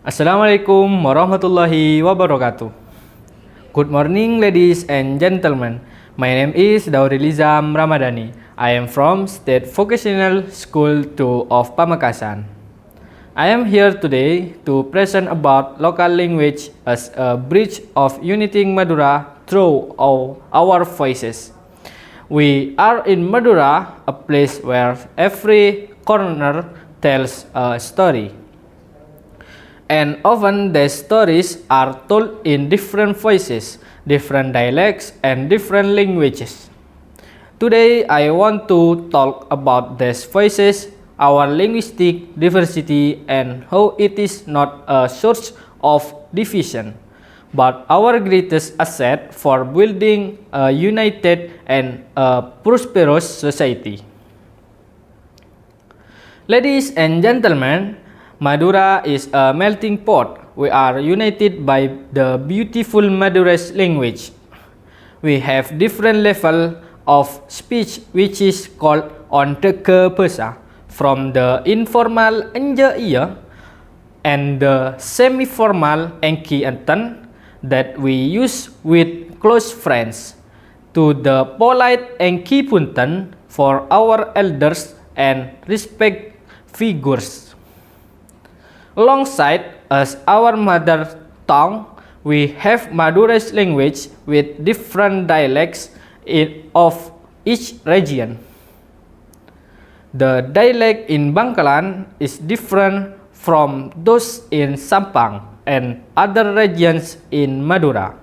Assalamualaikum warahmatullahi wabarakatuh. Good morning, ladies and gentlemen. My name is Daurilizam Ramadhani. I am from State Vocational School 2 of Pamekasan. I am here today to present about local language as a bridge of uniting Madura through our voices. We are in Madura, a place where every corner tells a story. And often the stories are told in different voices, different dialects, and different languages. Today, I want to talk about these voices, our linguistic diversity, and how it is not a source of division, but our greatest asset for building a united and a prosperous society. Ladies and gentlemen, Madura is a melting pot. We are united by the beautiful Madurese language. We have different level of speech which is called onteke bahasa, from the informal anja iya and the semi-formal engki enten that we use with close friends, to the polite engki punten for our elders and respect figures. Alongside as our mother tongue, we have Madurese language with different dialects of each region. The dialect in Bangkalan is different from those in Sampang and other regions in Madura.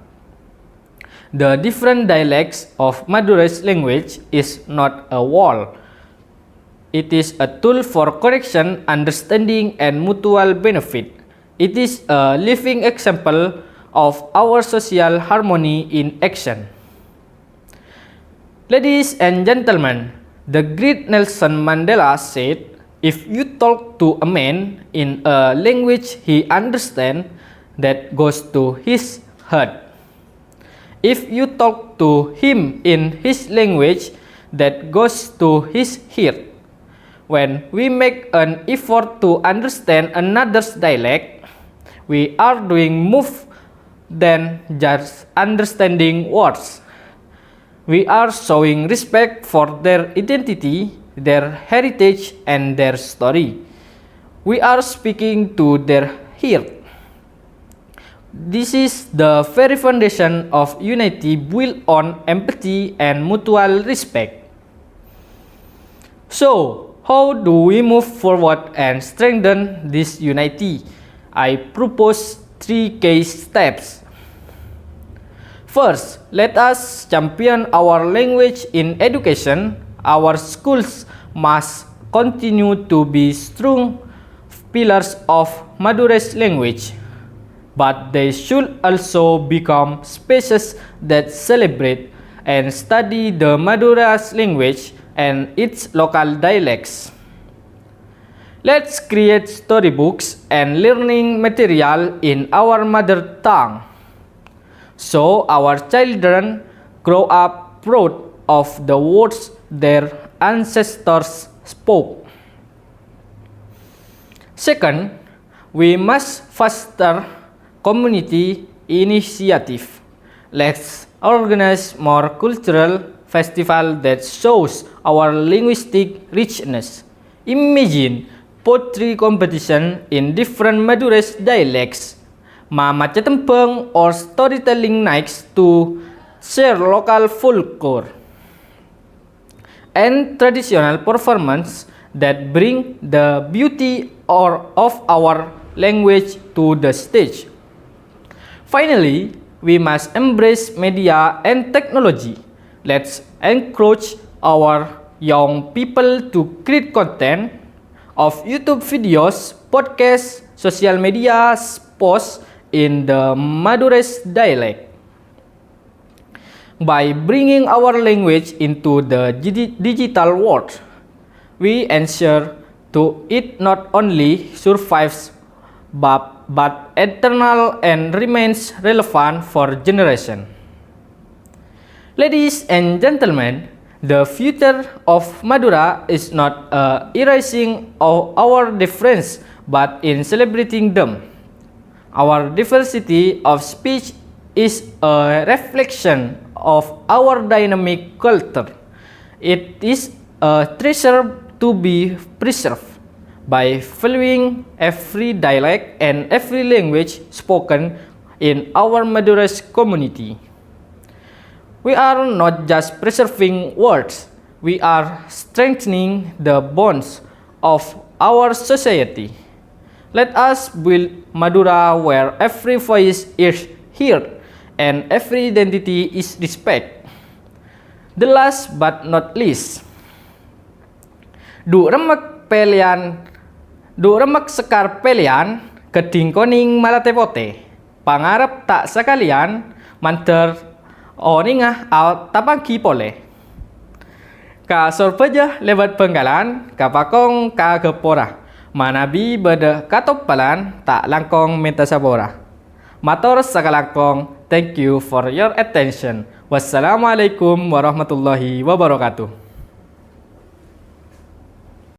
The different dialects of Madurese language is not a wall. It is a tool for correction, understanding, and mutual benefit. It is a living example of our social harmony in action. Ladies and gentlemen, the great Nelson Mandela said, "If you talk to a man in a language he understands, that goes to his heart. If you talk to him in his language, that goes to his heart." When we make an effort to understand another's dialect, we are doing more than just understanding words. We are showing respect for their identity, their heritage, and their story. We are speaking to their heart. This is the very foundation of unity built on empathy and mutual respect. So, how do we move forward and strengthen this unity? I propose 3 case steps. First, let us champion our language in education. Our schools must continue to be strong pillars of Madurese language, but they should also become spaces that celebrate and study the Madurese language and its local dialects. Let's create storybooks and learning material in our mother tongue, so our children grow up proud of the words their ancestors spoke. Second, we must foster community initiative. Let's organize more cultural festival that shows our linguistic richness. Imagine poetry competition in different Madurese dialects, mama cetempeng, or storytelling nights to share local folklore, and traditional performance that bring the beauty of our language to the stage. Finally, we must embrace media and technology. Let's encourage our young people to create content of YouTube videos, podcasts, social media posts in the Madurese dialect. By bringing our language into the digital world, we ensure to it not only survives but eternal and remains relevant for generations. Ladies and gentlemen, the future of Madura is not erasing our difference, but in celebrating them. Our diversity of speech is a reflection of our dynamic culture. It is a treasure to be preserved by valuing every dialect and every language spoken in our Madurais community. We are not just preserving words, we are strengthening the bonds of our society. Let us build Madura where every voice is heard and every identity is respected. The last but not least, du remek sekar pelian, geding koning malatepote, pangarep tak sekalian, manter oningah out tapagi pole. Ka sorpeja lewat Benggalan, ka pakong ka gepora. Manabi beda katopalan tak langkong minta sabora. Matur sakalangkong, thank you for your attention. Wassalamualaikum warahmatullahi wabarakatuh.